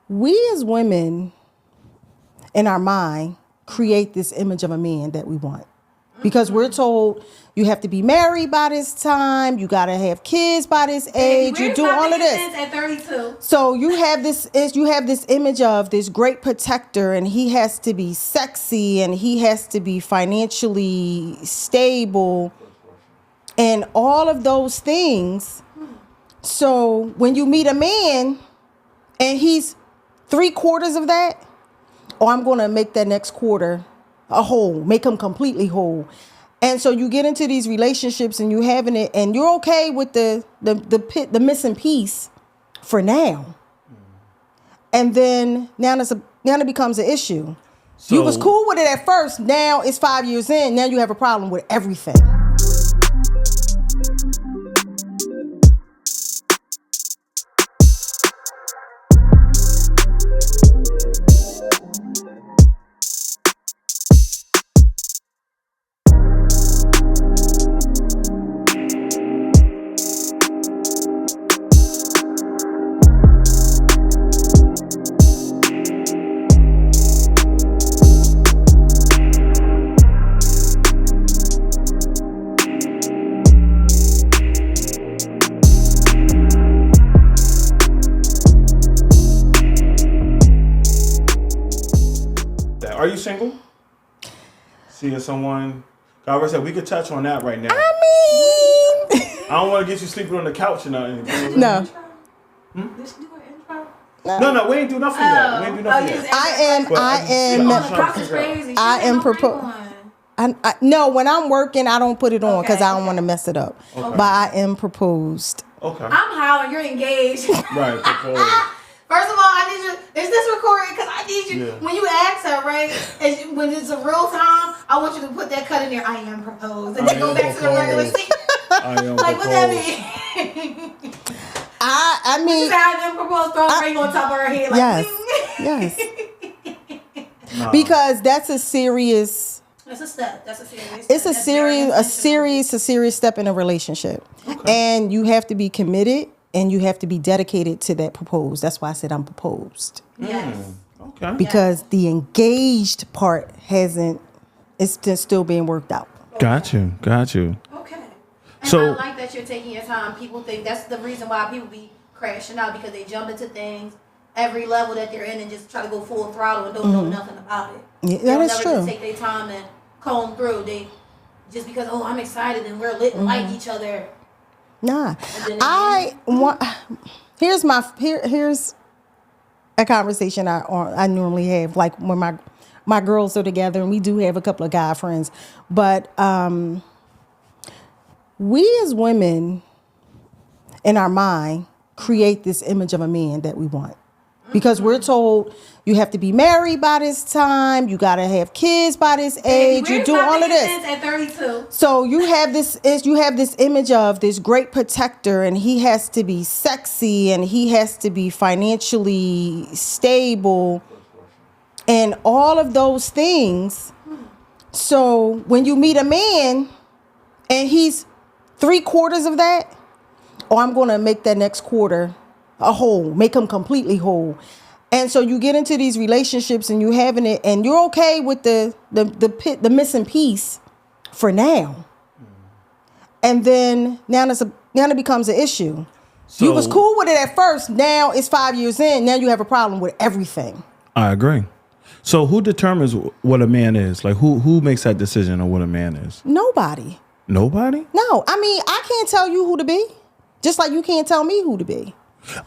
We as women in our mind create this image of a man that we want. Because we're told you have to be married by this time, you gotta have kids by this age, you do all of this. At 32. So you have this image of this great protector, and he has to be sexy, and he has to be financially stable, and all of those things. So when you meet a man and he's 3/4 of that, or I'm gonna make that next quarter a whole, make him completely whole. And so you get into these relationships and you having it, and you're okay with the missing piece for now. And then now it becomes an issue. So, you was cool with it at first. Now it's 5 years in. Now you have a problem with everything. Are you single? Seeing someone? Kanvas said we could touch on that right now. I mean, I don't want to get you sleeping on the couch or nothing. No. Did she do an intro? No, we ain't do nothing yet. We ain't do nothing yet. I am proposed. No, when I'm working, I don't put it on because I don't want to mess it up. Okay. But I am proposed. Okay. I'm hollering. You're engaged. Right. Proposed. First of all, I need you. Is this recorded? Because I need you. Yeah. When you ask her, right? When it's a real time, I want you to put that cut in there. I am proposed, and then go back to the regular scene. I am like, proposed. what that mean? I mean, I am proposed. Throw a ring on top of her head. Like, yes. Nah. Because that's a serious. That's a step. That's a serious. It's a serious step in a relationship, and you have to be committed. And you have to be dedicated to that proposed. That's why I said I'm proposed. Yes. Okay. Because the engaged part it's still being worked out. Got you. Okay. And I like that you're taking your time. People think that's the reason why people be crashing out, because they jump into things every level that they're in and just try to go full throttle and don't know nothing about it. Yeah, that is true. Just take their time and comb through. They just because I'm excited and we're lit and like each other. Nah, here's a conversation I normally have, like when my girls are together, and we do have a couple of guy friends, but we as women in our mind create this image of a man that we want. Because we're told you have to be married by this time, you gotta have kids by this age, you do all of this. At 32. So you have this image of this great protector, and he has to be sexy, and he has to be financially stable, and all of those things. So when you meet a man and he's 3/4 of that, or I'm gonna make that next quarter a whole, make him completely whole. And so you get into these relationships and you having it, and you're okay with the missing piece for now. And then now it becomes an issue. So, you was cool with it at first. Now it's 5 years in. Now you have a problem with everything. I agree. So who determines what a man is? Like who makes that decision on what a man is? Nobody. Nobody? No. I mean, I can't tell you who to be. Just like you can't tell me who to be.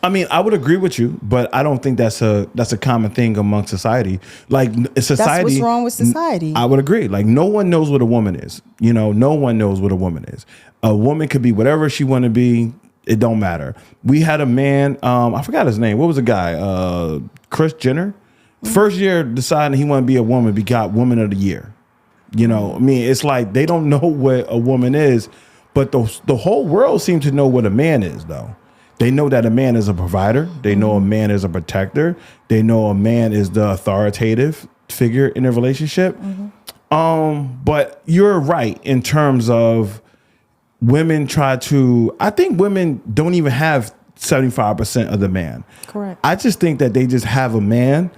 I mean, I would agree with you, but I don't think that's a common thing among society. Like society, that's what's wrong with society. I would agree. Like no one knows what a woman is. No one knows what a woman is. A woman could be whatever she want to be. It don't matter. We had a man. I forgot his name. What was the guy? Kris Jenner. First year deciding he wanted to be a woman, got Woman of the Year. I mean, it's like they don't know what a woman is, but the whole world seems to know what a man is, though. They know that a man is a provider. They know a man is a protector. They know a man is the authoritative figure in a relationship. But you're right in terms of women I think women don't even have 75% of the man. Correct. I just think that they just have a man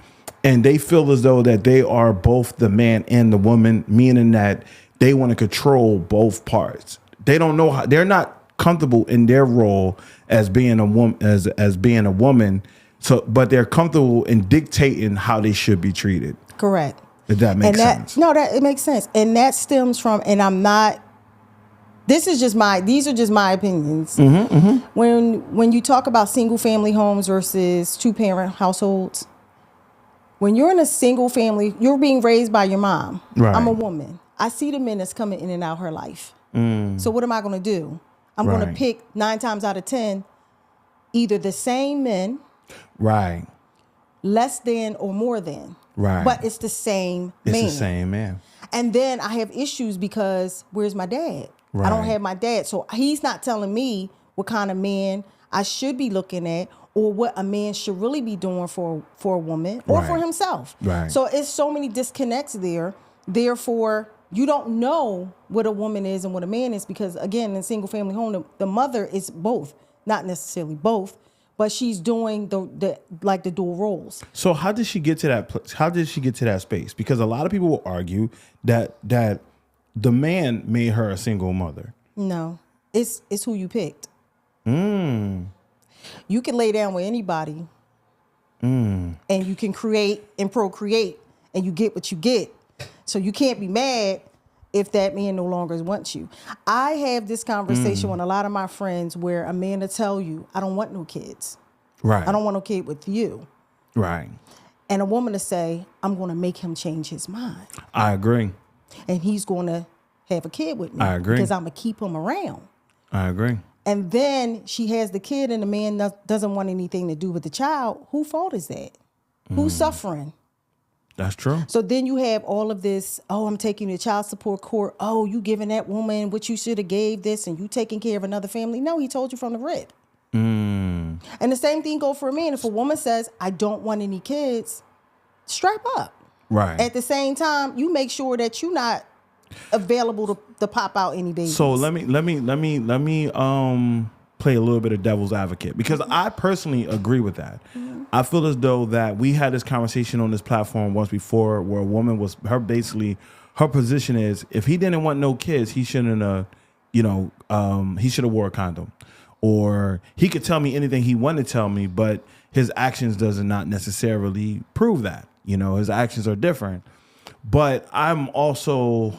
and they feel as though that they are both the man and the woman, meaning that they want to control both parts. They don't know how, they're not comfortable in their role as being a woman, as being a woman. So, but they're comfortable in dictating how they should be treated. Correct. If that makes sense. No, that it makes sense. And that stems from, and I'm not, these are just my opinions. When you talk about single family homes versus 2-parent households, when you're in a single family, you're being raised by your mom. Right. I'm a woman. I see the men that's coming in and out her life. So what am I going to do? I'm going to pick 9 times out of 10, either the same men, Right. less than or more than. Right. But it's the same man. It's the same man. And then I have issues because where's my dad? I don't Right. have my dad. So he's not telling me what kind of man I should be looking at or what a man should really be doing for a woman or for Right. himself. Right. So it's so many disconnects there. Therefore, you don't know what a woman is and what a man is because, again, in a single family home, the mother is both, not necessarily both, but she's doing the dual roles. So how did she get to that place? How did she get to that space? Because a lot of people will argue that the man made her a single mother. No, it's who you picked. You can lay down with anybody, and you can create and procreate, and you get what you get. So you can't be mad if that man no longer wants you. I have this conversation with a lot of my friends where a man will tell you, I don't want no kids. Right. I don't want no kid with you. Right. And a woman to say, I'm going to make him change his mind. I agree. And he's going to have a kid with me. I agree. Because I'm going to keep him around. I agree. And then she has the kid and the man doesn't want anything to do with the child. Whose fault is that? Who's suffering? That's true. So then you have all of this, oh, I'm taking you to child support court. Oh, you giving that woman what you should have gave this and you taking care of another family. No, he told you from the rip. And the same thing go for a man. If a woman says, I don't want any kids, strap up. Right. At the same time, you make sure that you're not available to pop out any babies. So let me play a little bit of devil's advocate because I personally agree with that. I feel as though that we had this conversation on this platform once before where a woman was her position is if he didn't want no kids, he shouldn't have, he should have wore a condom. Or he could tell me anything he wanted to tell me, but his actions does not necessarily prove that. His actions are different. But I'm also,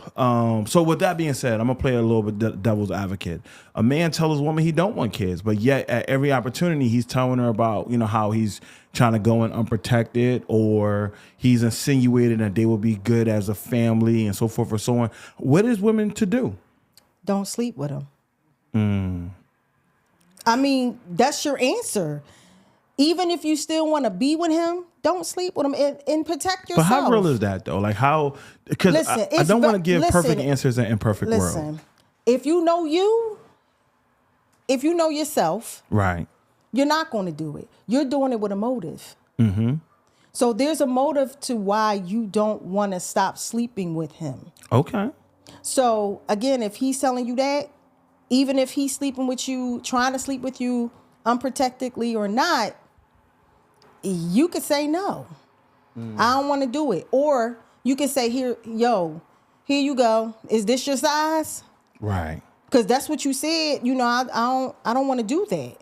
so with that being said, I'm going to play a little bit devil's advocate. A man tells his woman he don't want kids, but yet at every opportunity he's telling her about, how he's trying to go in unprotected or he's insinuating that they will be good as a family and so forth and so on. What is women to do? Don't sleep with him. I mean, that's your answer. Even if you still want to be with him, don't sleep with him and protect yourself. But how real is that though? Like how? Because I don't want to give perfect answers in imperfect world. If you know yourself, right, you're not going to do it. You're doing it with a motive. So there's a motive to why you don't want to stop sleeping with him. Okay. So again, if he's telling you that, even if he's sleeping with you, trying to sleep with you unprotectedly or not, you could say no. I don't want to do it. Or you can say, here you go. Is this your size? Right. Because that's what you said. I don't want to do that.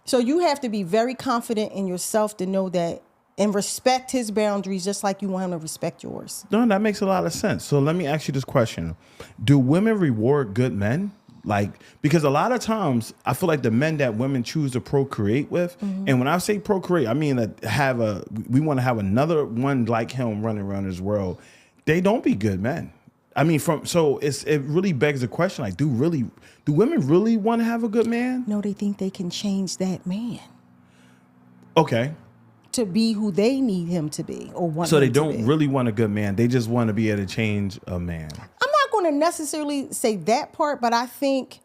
So you have to be very confident in yourself to know that and respect his boundaries just like you want him to respect yours. No, that makes a lot of sense. So let me ask you this question. Do women reward good men? Because a lot of times I feel like the men that women choose to procreate with, and when I say procreate, I mean that we want to have another one like him running around this world. They don't be good men. I mean, it really begs the question: do women really want to have a good man? No, they think they can change that man. Okay. To be who they need him to be or want. So they don't really want a good man. They just want to be able to change a man. I'm not going to necessarily say that part, but I think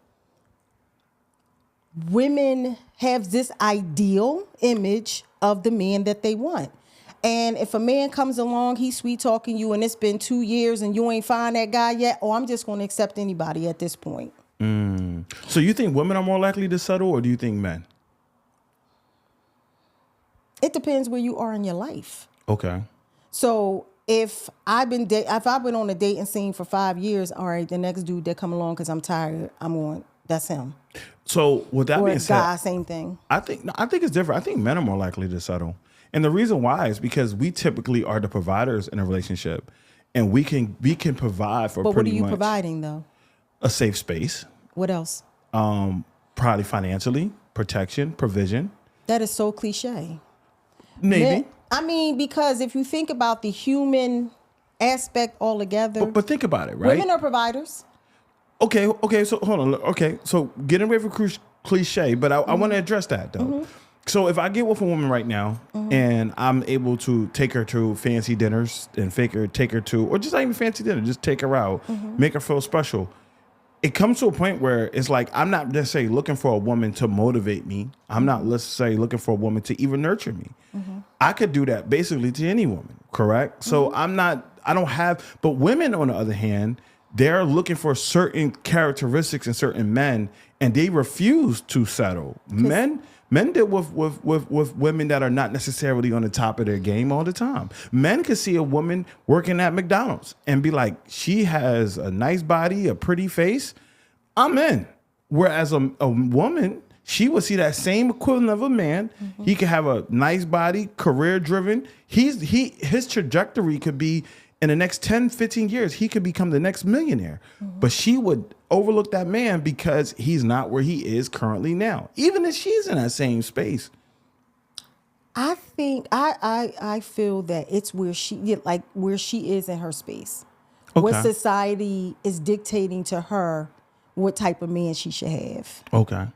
women have this ideal image of the man that they want. And if a man comes along, he's sweet talking you and it's been 2 years and you ain't find that guy yet, I'm just going to accept anybody at this point. So you think women are more likely to settle or do you think men? It depends where you are in your life. Okay. So if I've been on a dating scene for 5 years, all right, the next dude that come along because I'm tired, that's him. So with that Or being a said, guy, same thing. I think it's different. I think men are more likely to settle. And the reason why is because we typically are the providers in a relationship, and we can provide for But what are pretty you much providing though? a safe space, What else? probably financially, protection, provision. That is so cliche. Maybe. Because if you think about the human aspect altogether, But think about it, right? women are providers. Okay, so hold on. Okay, so getting away from cliche, but I want to address that though. So if I get with a woman right now and I'm able to take her to fancy dinners and take her to, or just not even fancy dinner, just take her out, make her feel special. It comes to a point where it's like, I'm not necessarily looking for a woman to motivate me. I'm not, let's say, looking for a woman to even nurture me. I could do that basically to any woman, correct? So but women on the other hand, they're looking for certain characteristics in certain men, and they refuse to settle. Men deal with women that are not necessarily on the top of their game all the time. Men can see a woman working at McDonald's and be like, she has a nice body, a pretty face, I'm in. Whereas a woman, she would see that same equivalent of a man. He could have a nice body, career driven. His trajectory could be in the next 10, 15 years, he could become the next millionaire. But she would overlook that man because he's not where he is currently now, even if she's in that same space. I think I feel that it's where she is in her space. What Okay. society is dictating to her what type of man she should have. Okay.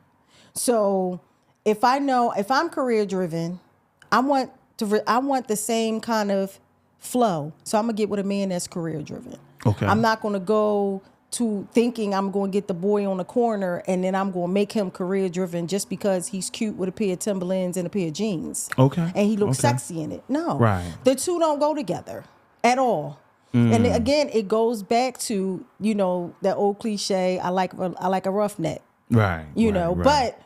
So if I'm career driven, I want the same kind of flow. So I'm gonna get with a man that's career driven. Okay. I'm not gonna go to thinking I'm going to get the boy on the corner and then I'm going to make him career driven just because he's cute with a pair of Timberlands and a pair of jeans. Okay. And he looks sexy in it. No. Right. The two don't go together at all. And again, it goes back to, that old cliche, I like a roughneck. Right. But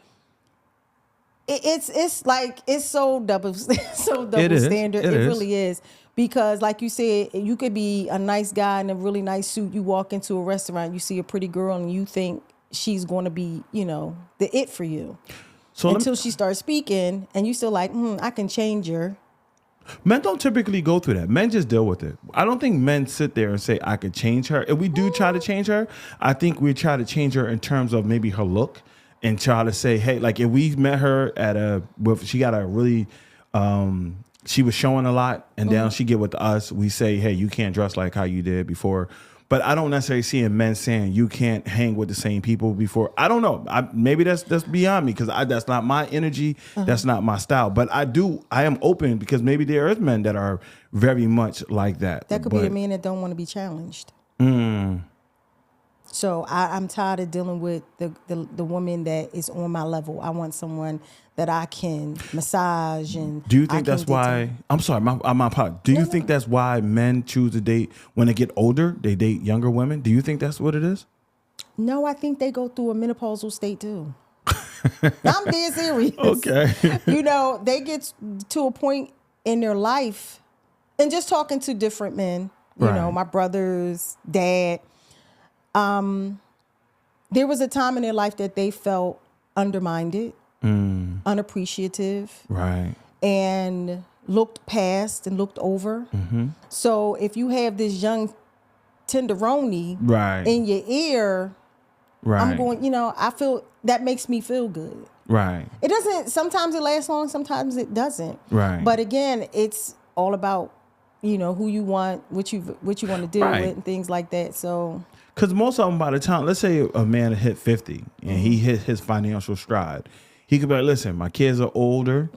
it's so double standard. It really is. Because like you said, you could be a nice guy in a really nice suit. You walk into a restaurant, you see a pretty girl and you think she's going to be, the it for you. So until she starts speaking and you still like, I can change her. Men don't typically go through that. Men just deal with it. I don't think men sit there and say, I could change her. If we do try to change her, I think we try to change her in terms of maybe her look and try to say, hey, like if we met her she got a really, she was showing a lot and then she get with us, we say, hey, you can't dress like how you did before. But I don't necessarily see men saying you can't hang with the same people before. I don't know. Maybe that's beyond me because that's not my energy. That's not my style. But I am open because maybe there is men that are very much like that. That could be a man that don't want to be challenged. So I'm tired of dealing with the woman that is on my level. I want someone that I can massage and. Do you think that's why? I'm sorry, my apologies. Do you think that's why men choose to date when they get older? They date younger women. Do you think that's what it is? No, I think they go through a menopausal state too. I'm dead serious. Okay. They get to a point in their life, and just talking to different men. My brother's dad. There was a time in their life that they felt undermined, unappreciative, right, and looked past and looked over. So if you have this young tenderoni in your ear, I'm going, I feel that makes me feel good. Right. It doesn't, sometimes it lasts long, sometimes it doesn't. Right. But again, it's all about, who you want, what you want to deal with and things like that. So. Because most of them, by the time, let's say a man hit 50 and he hit his financial stride, he could be like, listen, my kids are older.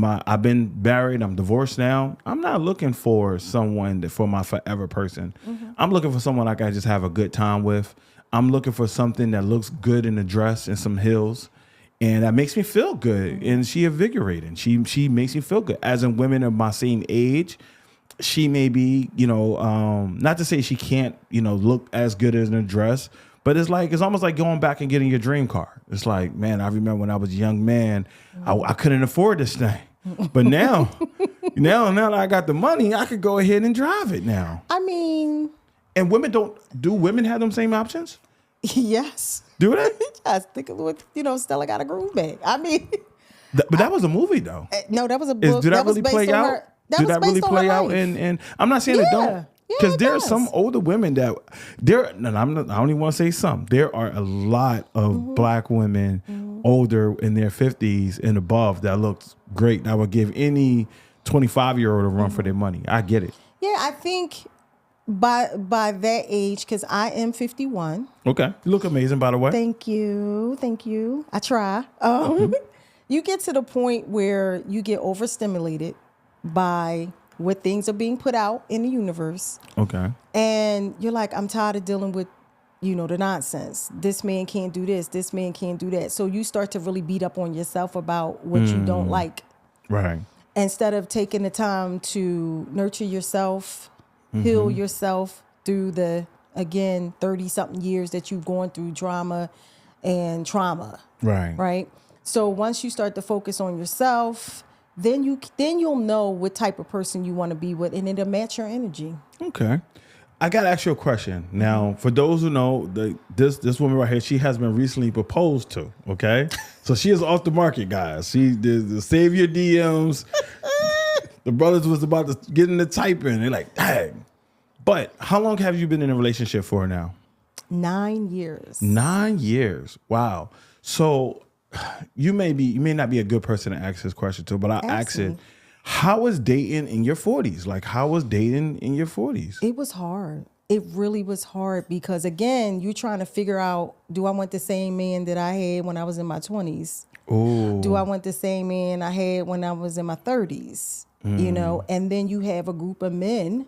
I've been married. I'm divorced now. I'm not looking for someone for my forever person. I'm looking for someone I can just have a good time with. I'm looking for something that looks good in a dress and some heels. And that makes me feel good. And she invigorating. She makes me feel good. As in women of my same age, she may be, not to say she can't, look as good as in a dress, but it's almost like going back and getting your dream car. It's like, man, I remember when I was a young man, I couldn't afford this thing. But now that I got the money, I could go ahead and drive it now. I mean, And do women have them same options? yes. Do they? Yes. Think of what, Stella got a groove bag. I mean, But that was a movie though. no, that was a book. Do that was really based play on out? her- Do was that really based on play her out? life. And I'm not saying it don't. Yeah, Because it there are does. some older women that I don't even want to say some. There are a lot of black women older in their 50s and above that looks great. That would give any 25-year-old a run for their money. I get it. Yeah, I think by that age, because I am 51. Okay. You look amazing, by the way. Thank you. I try. You get to the point where you get overstimulated by what things are being put out in the universe. Okay. And you're like, I'm tired of dealing with, the nonsense. This man can't do this. This man can't do that. So you start to really beat up on yourself about what you don't like. Right. Instead of taking the time to nurture yourself, heal yourself through the, again, 30-something years that you've gone through drama and trauma. Right. Right? So once you start to focus on yourself, then you'll know what type of person you want to be with, and it'll match your energy. Okay. I got to ask you a question. Now, for those who know, this woman right here, she has been recently proposed to, okay? So she is off the market, guys. She did the save your DMs. The brothers was about to get in the typing. They're like, dang. But how long have you been in a relationship for now? 9 years. 9 years. Wow. So you may not be a good person to ask this question to, but I'll ask it. me. How was dating in your 40s? Like, how was dating in your 40s? It was hard. It really was hard because, again, you're trying to figure out, do I want the same man that I had when I was in my 20s? Oh. Do I want the same man I had when I was in my 30s? And then you have a group of men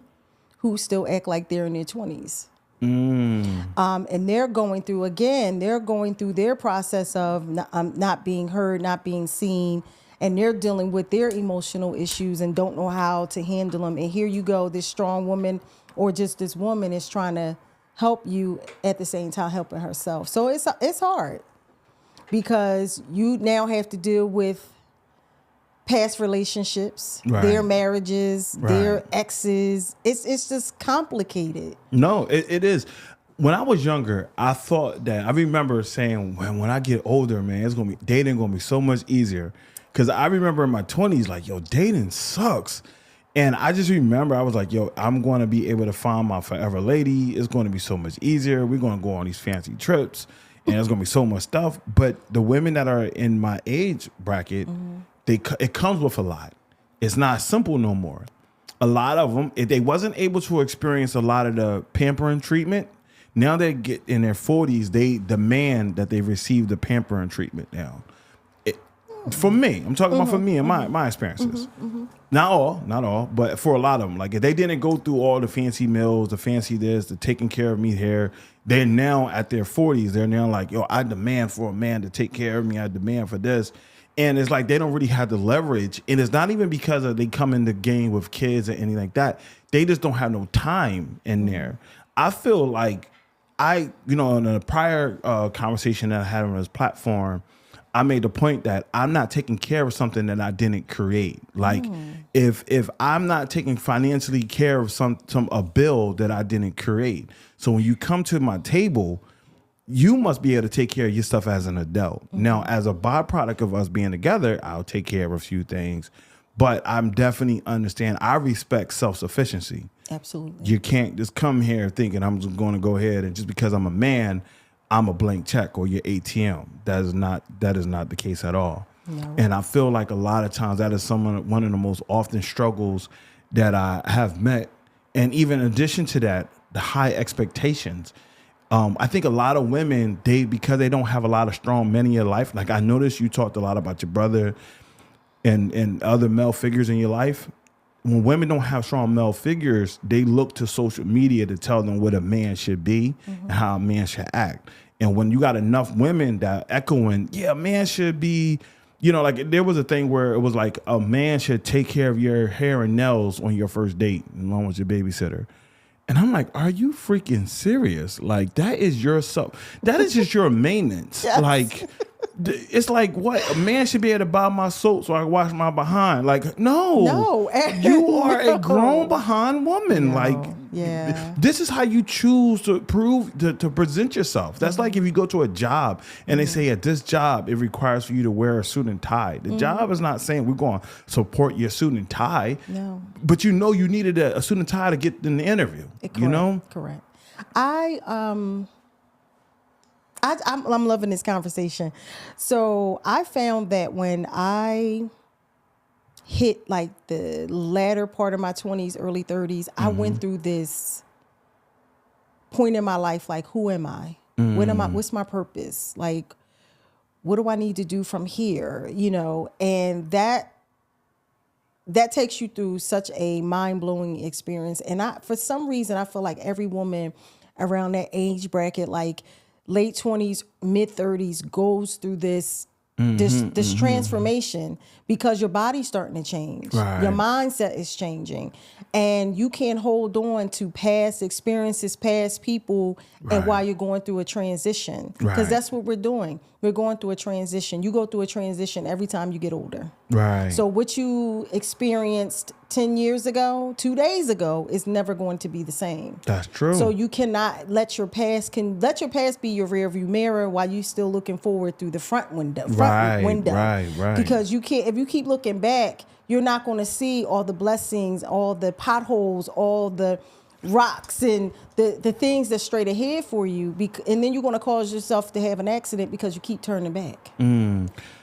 who still act like they're in their 20s. And they're going through their process of not being heard, not being seen, and they're dealing with their emotional issues and don't know how to handle them. And here you go, this strong woman or just this woman is trying to help you at the same time helping herself. So it's hard because you now have to deal with past relationships, Right. their marriages, Right. their exes. It's just complicated. No, it is. When I was younger, I thought that I remember saying, when I get older, man, dating gonna be so much easier. Cause I remember in my 20s, like, yo, dating sucks. And I just remember I was like, yo, I'm gonna be able to find my forever lady. It's gonna be so much easier. We're gonna go on these fancy trips and there's gonna be so much stuff. But the women that are in my age bracket, it comes with a lot. It's not simple no more. A lot of them, if they wasn't able to experience a lot of the pampering treatment, now they get in their 40s, they demand that they receive the pampering treatment now. For me, I'm talking about for me and my experiences. Not all, but for a lot of them. Like if they didn't go through all the fancy meals, the fancy this, the taking care of me here, they're now at their 40s. They're now like, yo, I demand for a man to take care of me. I demand for this. And it's like they don't really have the leverage. And it's not even because they come in the game with kids or anything like that. They just don't have no time in there. I feel like in a prior conversation that I had on this platform, I made the point that I'm not taking care of something that I didn't create. Like if I'm not taking financially care of a bill that I didn't create. So when you come to my table, you must be able to take care of your stuff as an adult. Now, as a byproduct of us being together, I'll take care of a few things, but I'm definitely understand. I respect self-sufficiency. Absolutely. You can't just come here thinking I'm just going to go ahead and just because I'm a man, I'm a blank check or your ATM. That is not the case at all. No. And I feel like a lot of times that is one of the most often struggles that I have met. And even in addition to that, the high expectations. I think a lot of women, because they don't have a lot of strong men in your life. Like I noticed you talked a lot about your brother and other male figures in your life. When women don't have strong male figures, they look to social media to tell them what a man should be and how a man should act. And when you got enough women that echoing, yeah, a man should be, like there was a thing where it was like a man should take care of your hair and nails on your first date along with your babysitter. And I'm like, are you freaking serious? Like that is just your maintenance. Yes. Like It's like, what? A man should be able to buy my soap so I can wash my behind. Like, no. You are a grown behind woman. Like, this is how you choose to to present yourself. That's like if you go to a job and they say at this job, it requires for you to wear a suit and tie. The job is not saying we're going to support your suit and tie. No. But you needed a suit and tie to get in the interview. Correct. You know? Correct. I'm loving this conversation. So I found that when I hit like the latter part of my 20s, early 30s, I went through this point in my life, like, who am I? What am I? What's my purpose? Like, what do I need to do from here? You know, and that takes you through such a mind-blowing experience. And for some reason, I feel like every woman around that age bracket, like late 20s, mid 30s, goes through this transformation because your body's starting to change. Right. Your mindset is changing. And you can't hold on to past experiences, past people, and while you're going through a transition. Because that's what we're doing. We're going through a transition. You go through a transition every time you get older. Right. So what you experienced 10 years ago, 2 days ago, is never going to be the same. That's true. So you cannot let your past be your rearview mirror while you're still looking forward through the front window. Right. Because you can't, if you keep looking back, you're not going to see all the blessings, all the potholes, all the rocks and the things that's straight ahead for you. And then you're going to cause yourself to have an accident because you keep turning back.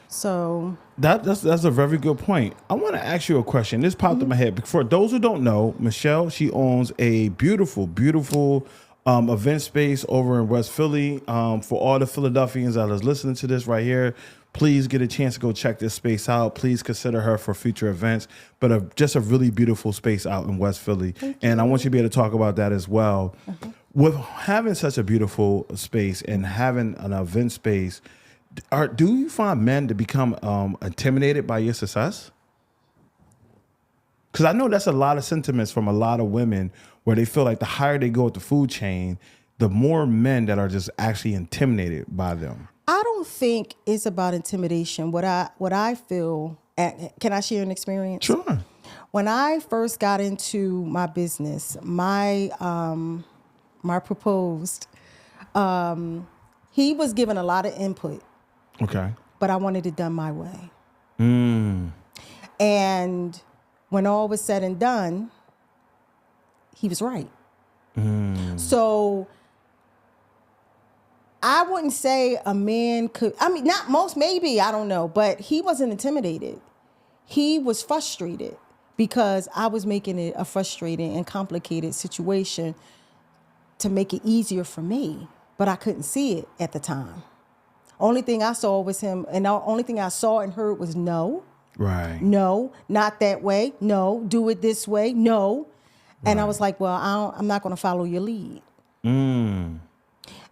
So that's a very good point. I want to ask you a question. This popped in my head. For those who don't know, Michelle, she owns a beautiful event space over in West Philly. For all the Philadelphians that is listening to this right here, please get a chance to go check this space out. Please consider her for future events. But just a really beautiful space out in West Philly. And I want you to be able to talk about that as well. With having such a beautiful space and having an event space, do you find men to become intimidated by your success? Because I know that's a lot of sentiments from a lot of women where they feel like the higher they go at the food chain, the more men that are just actually intimidated by them. I don't think it's about intimidation. What I feel, can I share an experience? Sure. When I first got into my business, my proposed, he was given a lot of input. Okay. But I wanted it done my way. And when all was said and done, he was right. So I wouldn't say a man could, not most, maybe, I don't know, but he wasn't intimidated. He was frustrated because I was making it a frustrating and complicated situation to make it easier for me, but I couldn't see it at the time. Only thing I saw was him, and the only thing I saw and heard was no. Right. No, not that way. No, do it this way. No. And I was like, well, I'm not going to follow your lead.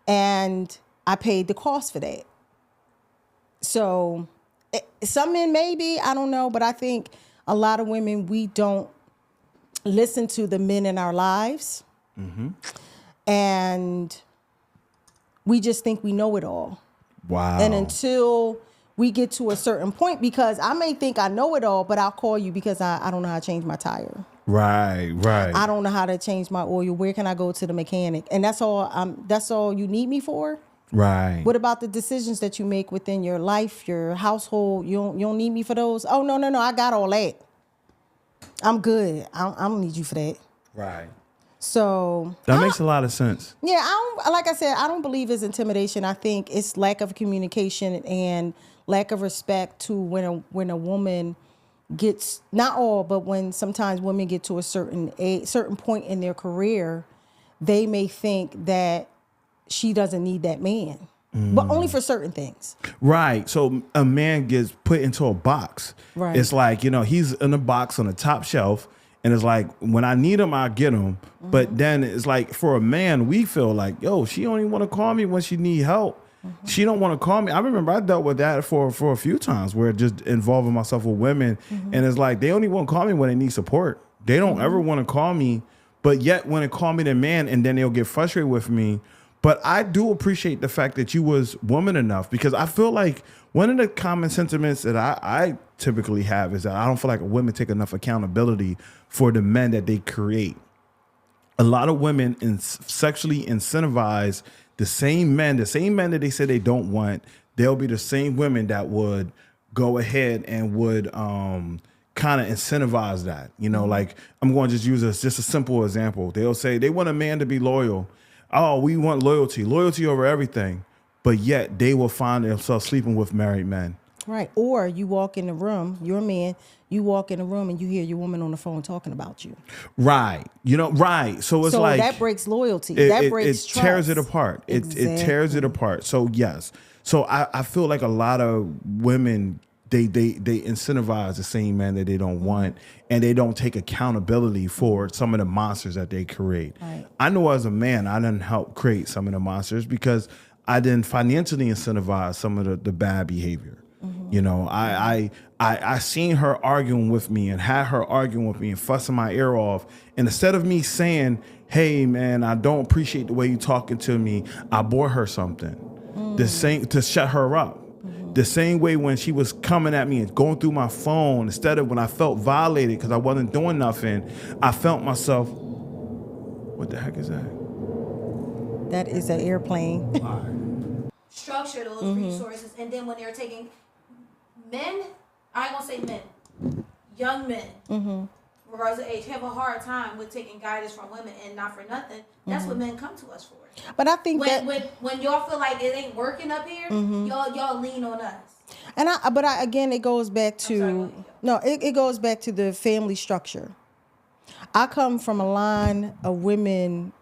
And I paid the cost for that. So some men maybe, I don't know, but I think a lot of women, we don't listen to the men in our lives. And we just think we know it all. Wow. And until we get to a certain point, because I may think I know it all, but I'll call you because I don't know how to change my tire. Right. I don't know how to change my oil. Where can I go to the mechanic? And that's all you need me for? Right. What about the decisions that you make within your life, your household? You don't need me for those? Oh, no. I got all that. I'm good. I don't need you for that. Right. So that makes a lot of sense. Yeah, like I said, I don't believe it's intimidation. I think it's lack of communication and lack of respect to when a woman gets, not all, but when sometimes women get to a certain point in their career, they may think that she doesn't need that man, but only for certain things. Right. So a man gets put into a box. Right. It's like, he's in a box on the top shelf. And it's like, when I need him, I get him. But then it's like, for a man, we feel like, yo, she only want to call me when she need help. She don't want to call me. I remember I dealt with that for a few times where just involving myself with women. And it's like, they only want to call me when they need support. They don't ever want to call me. But yet when they call me the man, and then they'll get frustrated with me. But I do appreciate the fact that you was woman enough, because I feel like one of the common sentiments that I typically have is that I don't feel like women take enough accountability for the men that they create. A lot of women sexually incentivize the same men that they say they don't want. They'll be the same women that would go ahead and would kind of incentivize that. You know, like I'm going to just use just a simple example. They'll say they want a man to be loyal. Oh, we want loyalty over everything. But yet they will find themselves sleeping with married men. Right. Or you walk in the room, you're a man, you walk in the room and you hear your woman on the phone talking about you. Right. You know, right. So it's like that breaks loyalty. That breaks trust. It tears it apart. Exactly. It tears it apart. So yes. So I feel like a lot of women, they incentivize the same man that they don't want, and they don't take accountability for some of the monsters that they create. Right. I know as a man, I didn't help create some of the monsters because I didn't financially incentivize some of the bad behavior. You know, I seen her arguing with me and had her arguing with me and fussing my ear off. And instead of me saying, hey man, I don't appreciate the way you talking to me, I bought her something. The same to shut her up. The same way when she was coming at me and going through my phone, instead of when I felt violated because I wasn't doing nothing, I felt myself, what the heck is that? That is an airplane. Structure those resources, and then when they're taking men, I ain't gonna say men, young men, regardless of age, have a hard time with taking guidance from women, and not for nothing. That's what men come to us for. But I think when y'all feel like it ain't working up here, y'all lean on us. And again, it goes back to it goes back to the family structure. I come from a line of women.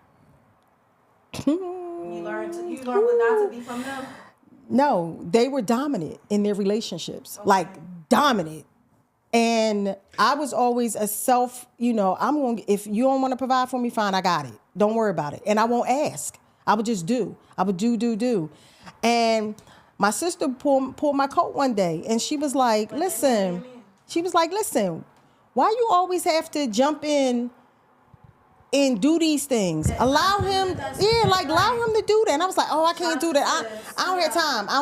You learn what not to be from them. No, they were dominant in their relationships, like dominant. And I was always a if you don't want to provide for me, fine, I got it. Don't worry about it. And I won't ask. I would just do. I would do. And my sister pulled my coat one day and she was like, listen, why you always have to jump in and do these things? Allow him to do that. And I was like, oh, I can't do that. I don't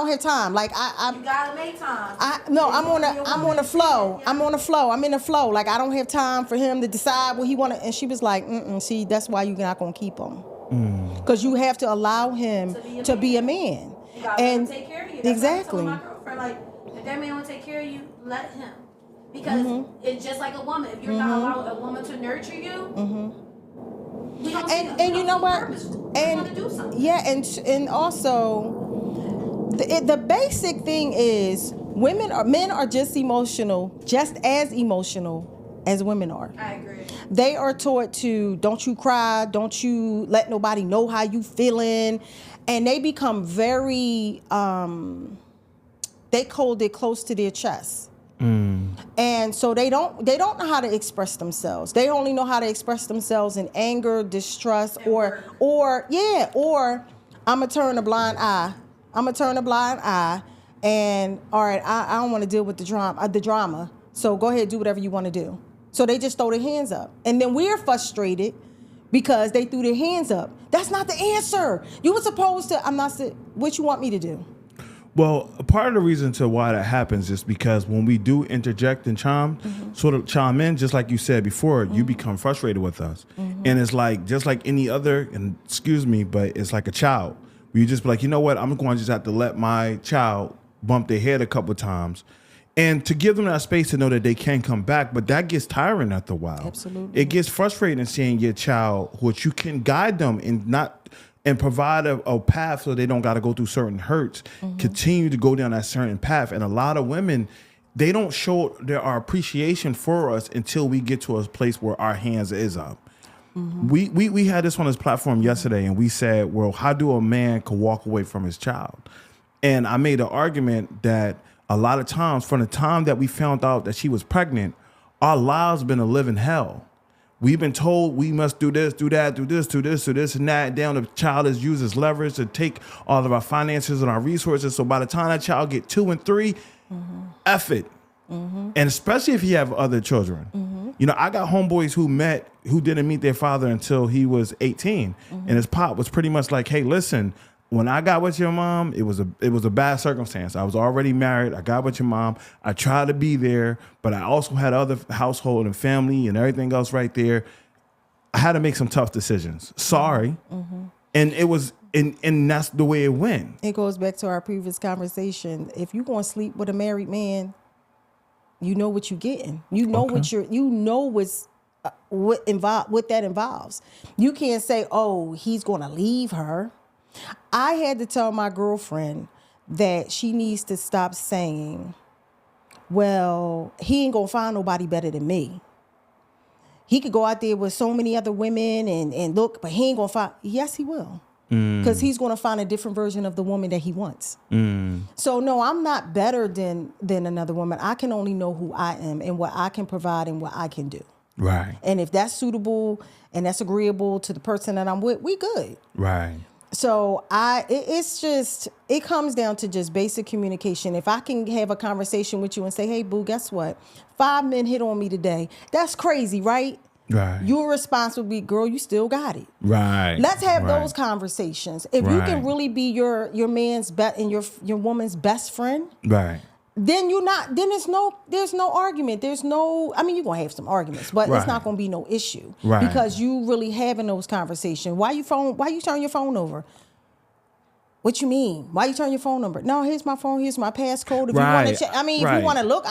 have time. Like you gotta make time. I'm on the flow. I'm in the flow. Like I don't have time for him to decide what he want to. And she was like, see, that's why you're not gonna keep him. Because you have to allow him to be a man. You gotta let him take care of you. That's Exactly. what I told my girlfriend, like, if that man won't take care of you, let him. Because it's just like a woman. If you're not allowing a woman to nurture you, we don't and you know what? And also the basic thing is men are just as emotional as women are. I agree. They are taught to don't you cry, don't you let nobody know how you feeling, and they become very they hold it close to their chest. And so they don't know how to express themselves. They only know how to express themselves in anger, distrust, or I'm gonna turn a blind eye. And all right, I don't want to deal with the drama. So go ahead, do whatever you want to do. So they just throw their hands up, and then we're frustrated because they threw their hands up. That's not the answer. You were supposed to. What you want me to do? Well, part of the reason to why that happens is because when we do interject and sort of chime in, just like you said before, you become frustrated with us. And it's like, just like any other, and excuse me, but it's like a child. You just be like, you know what? I'm going to just have to let my child bump their head a couple of times. And to give them that space to know that they can come back, but that gets tiring after a while. Absolutely. It gets frustrating seeing your child, which you can guide them and provide a path so they don't got to go through certain hurts, continue to go down that certain path. And a lot of women, they don't show our appreciation for us until we get to a place where our hands is up. We had this on this platform yesterday, and we said, well, how do a man could walk away from his child? And I made an argument that a lot of times, from the time that we found out that she was pregnant, our lives been a living hell. We've been told we must do this, do that, do this, do this, do this, and that. Down the child is used as leverage to take all of our finances and our resources. So by the time that child get 2 and 3, F it. And especially if you have other children. You know, I got homeboys who didn't meet their father until he was 18. And his pop was pretty much like, hey, listen, when I got with your mom, it was a bad circumstance. I was already married. I got with your mom. I tried to be there, but I also had other household and family and everything else right there. I had to make some tough decisions. Sorry. And it was, and that's the way it went. It goes back to our previous conversation. If you're going to sleep with a married man, you know what you're getting. You know what what that involves. You can't say, oh, he's going to leave her. I had to tell my girlfriend that she needs to stop saying, well, he ain't going to find nobody better than me. He could go out there with so many other women and look, but he ain't going to find. Yes, he will. Because he's going to find a different version of the woman that he wants. So, no, I'm not better than another woman. I can only know who I am and what I can provide and what I can do. Right. And if that's suitable and that's agreeable to the person that I'm with, we good. Right. So it comes down to just basic communication. If I can have a conversation with you and say, hey, boo, guess what? 5 men hit on me today. That's crazy, right? Right. Your response would be, girl, you still got it. Right. Let's have those conversations. If you can really be your man's and your woman's best friend, right, then there's no argument. There's no, I mean, you're going to have some arguments, but it's not going to be no issue. Right. Because you really having those conversations. Why you turn your phone over? What you mean? Why you turn your phone number? No, here's my phone. Here's my passcode. If you want to check, I mean, if you want to look,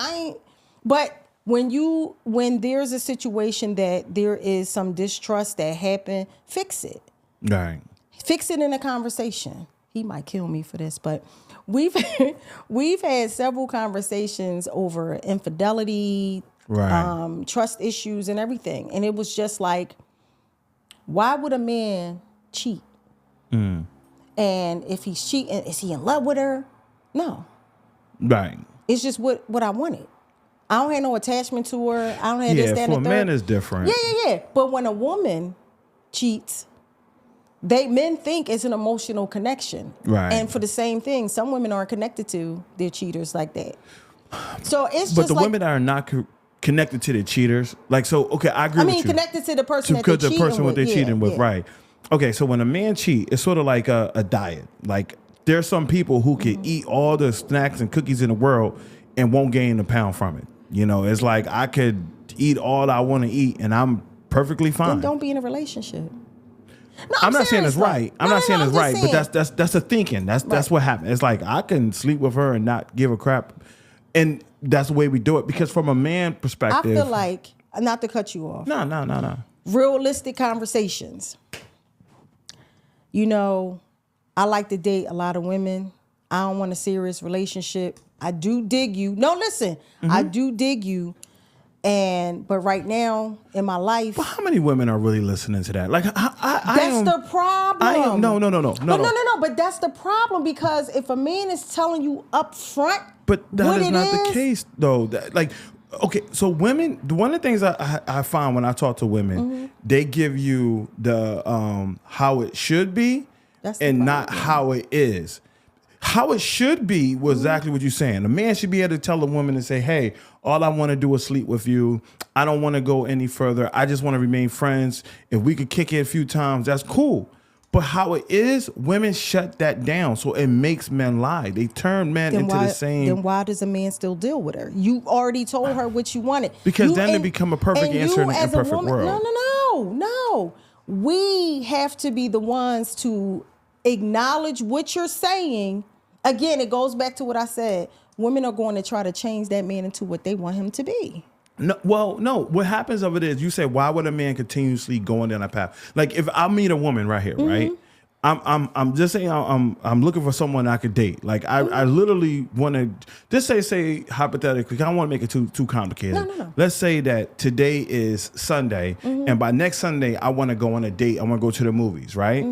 but when there's a situation that there is some distrust that happened, fix it. Right. Fix it in a conversation. He might kill me for this, but we've had several conversations over infidelity, trust issues and everything. And it was just like, why would a man cheat? And if he's cheating, is he in love with her? No. Right. It's just what I wanted. I don't have no attachment to her. I don't have this, that, and the third. For a man, it's different. Yeah. But when a woman cheats, men think it's an emotional connection. Right. And for the same thing, some women aren't connected to their cheaters like that. So it's just but the women that are not connected to the cheaters, like, so, okay, I agree with you. Connected to the person that they're cheating with. The person what they're cheating with, right. Okay, so when a man cheat, it's sort of like a diet. Like, there's some people who can eat all the snacks and cookies in the world and won't gain a pound from it. You know, it's like I could eat all I want to eat and I'm perfectly fine. Then don't be in a relationship. No, I'm not saying it's right. I'm not saying it's right, but that's the thinking. That's what happened. It's like I can sleep with her and not give a crap. And that's the way we do it. Because from a man perspective, I feel like, not to cut you off. No. Realistic conversations. You know, I like to date a lot of women. I don't want a serious relationship. I do dig you. No, listen, I do dig you. But right now in my life, but how many women are really listening to that? Like, that's the problem. No. But that's the problem, because if a man is telling you up front, but that is not the case, though. Okay, so women. One of the things I find when I talk to women, they give you the how it should be, and not how it is. How it should be was exactly what you're saying. A man should be able to tell a woman and say, hey, all I want to do is sleep with you. I don't want to go any further. I just want to remain friends. If we could kick it a few times, that's cool. But how it is, women shut that down. So it makes men lie. They turn men the same. Then why does a man still deal with her? You already told her what you wanted. Because then they become a perfect answer in an imperfect world. No. We have to be the ones to acknowledge what you're saying. Again, it goes back to what I said. Women are going to try to change that man into what they want him to be. No. What happens of it is, you say, why would a man continuously going down that path? Like, if I meet a woman right here, right? I'm just saying I'm looking for someone I could date. Like, I literally want to just say hypothetically. I don't want to make it too complicated. No. Let's say that today is Sunday, and by next Sunday I want to go on a date. I want to go to the movies, right?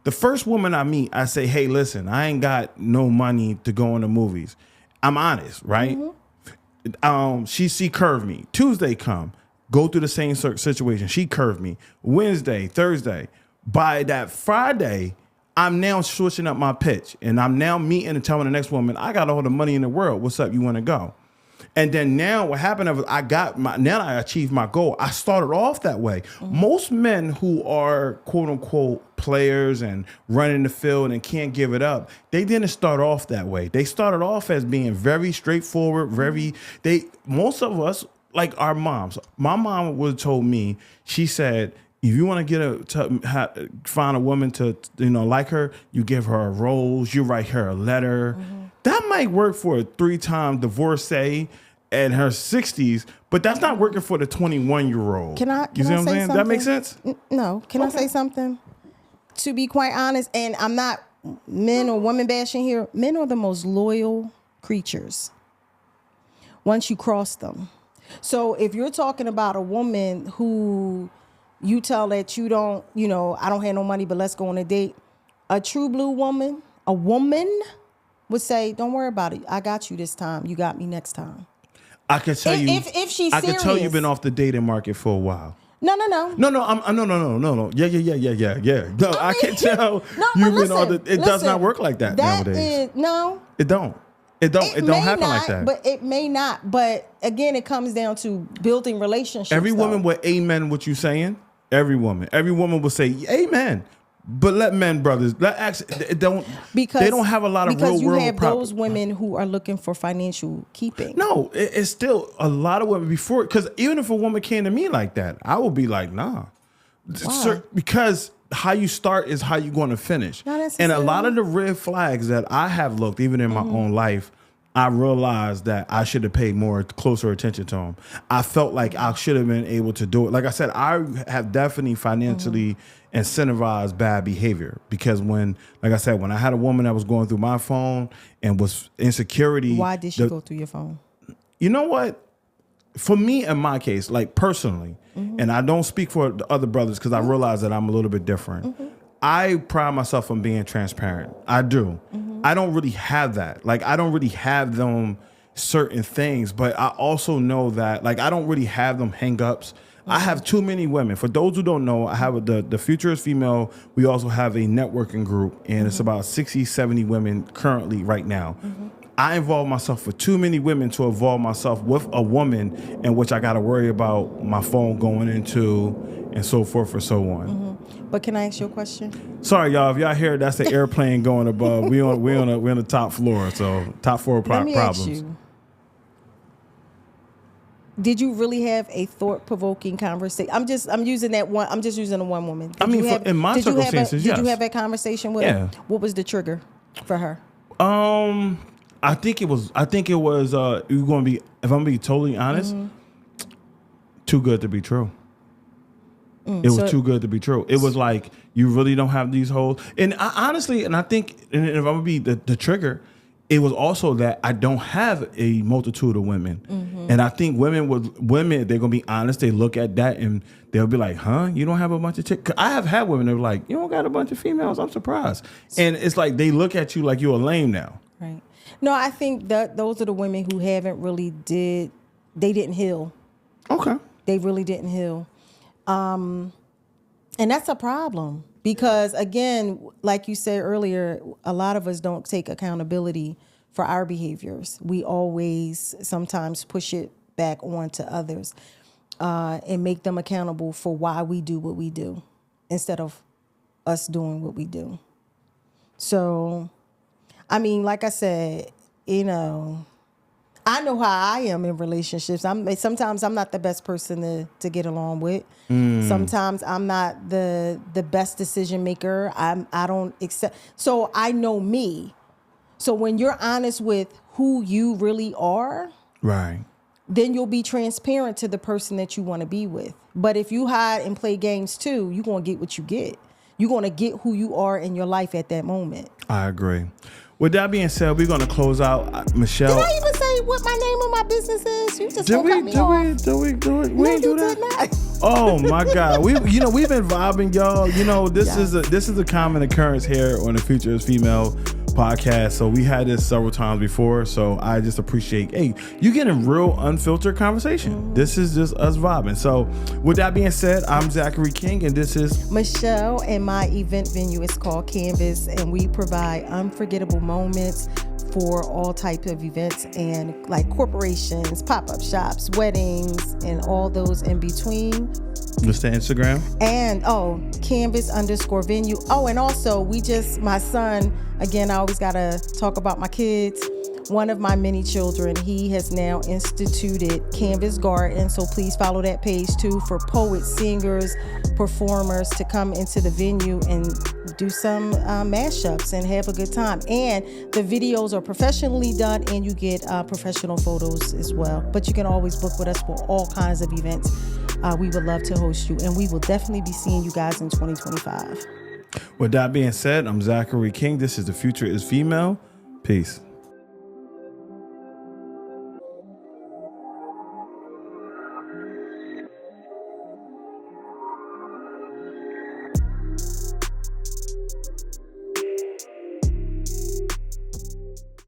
The first woman I meet, I say, hey, listen, I ain't got no money to go on the movies. I'm honest, right? She curved me. Tuesday come, go through the same situation. She curved me. Wednesday, Thursday. By that Friday, I'm now switching up my pitch, and I'm now meeting and telling the next woman, I got all the money in the world. What's up? You want to go? And then now what happened was now I achieved my goal. I started off that way. Most men who are quote unquote players and running the field and can't give it up, they didn't start off that way. They started off as being very straightforward, most of us, like our moms. My mom would have told me, she said, if you want to find a woman to like her, you give her a rose, you write her a letter. That might work for a 3-time divorcee in her 60s, but that's not working for the 21-year-old. Can I see what I'm saying? something? That makes sense? No. Can I say something? To be quite honest, and I'm not men or women bashing here, men are the most loyal creatures once you cross them. So if you're talking about a woman who you tell that you don't, I don't have no money, but let's go on a date. A true blue woman, would say, don't worry about it. I got you this time. You got me next time. I can tell you. If she's I serious. can tell you've been off the dating market for a while. No. No. Yeah. No, I can tell you've been on the. It does not work like that nowadays. It don't. It don't happen like that. But it may not. But again, it comes down to building relationships. Every woman would amen what you saying. Every woman will say amen. But let men, brothers, they don't have a lot of real world. Because you have those women who are looking for financial keeping. No, it's still a lot of women before. Because even if a woman came to me like that, I would be like, nah. Why? Because how you start is how you're going to finish. And a lot of the red flags that I have looked, even in my own life, I realized that I should have paid closer attention to them. I felt like I should have been able to do it. Like I said, I have definitely financially incentivized bad behavior because when I had a woman that was going through my phone and was insecurity. Why did she go through your phone? You know what? For me, in my case, like personally, and I don't speak for the other brothers because I realize that I'm a little bit different. I pride myself on being transparent. I do. I don't really have that. Like, I don't really have them certain things, but I also know that, like, I don't really have them hang-ups. I have too many women. For those who don't know, I have the Future is Female. We also have a networking group, and it's about 60, 70 women currently right now. I involve myself with too many women to involve myself with a woman in which I got to worry about my phone going into and so forth and so on. But can I ask you a question? Sorry, y'all. If y'all hear, that's the airplane going above. We're on the top floor, so top floor problems. Let me ask you. Did you really have a thought-provoking conversation? I'm just using the one woman. In my circumstances, yes. Did you have that conversation with her? What was the trigger for her? I think it was. You're going to be. If I'm being totally honest, too good to be true. It was too good to be true. It was like, you really don't have these holes. And I think, and if I'm going to be the trigger, it was also that I don't have a multitude of women. And I think women, they're going to be honest. They look at that and they'll be like, huh? You don't have a bunch of chicks? I have had women that were like, you don't got a bunch of females? I'm surprised. And it's like, they look at you like you're a lame now. Right. No, I think that those are the women who they didn't heal. Okay. They really didn't heal. And that's a problem because, again, like you said earlier, a lot of us don't take accountability for our behaviors. We always sometimes push it back onto others and make them accountable for why we do what we do instead of us doing what we do. So, I mean, like I said, I know how I am in relationships. Sometimes I'm not the best person to get along with. Sometimes I'm not the best decision maker. I don't accept. So I know me. So when you're honest with who you really are, right, then you'll be transparent to the person that you want to be with. But if you hide and play games too, you're going to get what you get. You're going to get who you are in your life at that moment. I agree. With that being said, we're going to close out. Michelle. Did I even say what my name of my business is? You just cut me off. Did we do it? We No, didn't do you that. did not. Oh my God. We've been vibing, y'all. This is a common occurrence here on the Future is Female podcast. So we had this several times before. So I just appreciate, you getting real unfiltered conversation. This is just us vibing. So with that being said, I'm Zachary King and this is Michelle, and my event venue is called Kanvas, and we provide unforgettable moments for all type of events and like corporations, pop-up shops, weddings, and all those in between. What's the Instagram? And Kanvas_venue. Oh, and also my son, again, I always gotta talk about my kids. One of my many children, he has now instituted Canvas Garden. So please follow that page too for poets, singers, performers to come into the venue and do some mashups and have a good time. And the videos are professionally done and you get professional photos as well. But you can always book with us for all kinds of events. We would love to host you, and we will definitely be seeing you guys in 2025. With that being said, I'm Zachary King. This is The Future is Female. Peace.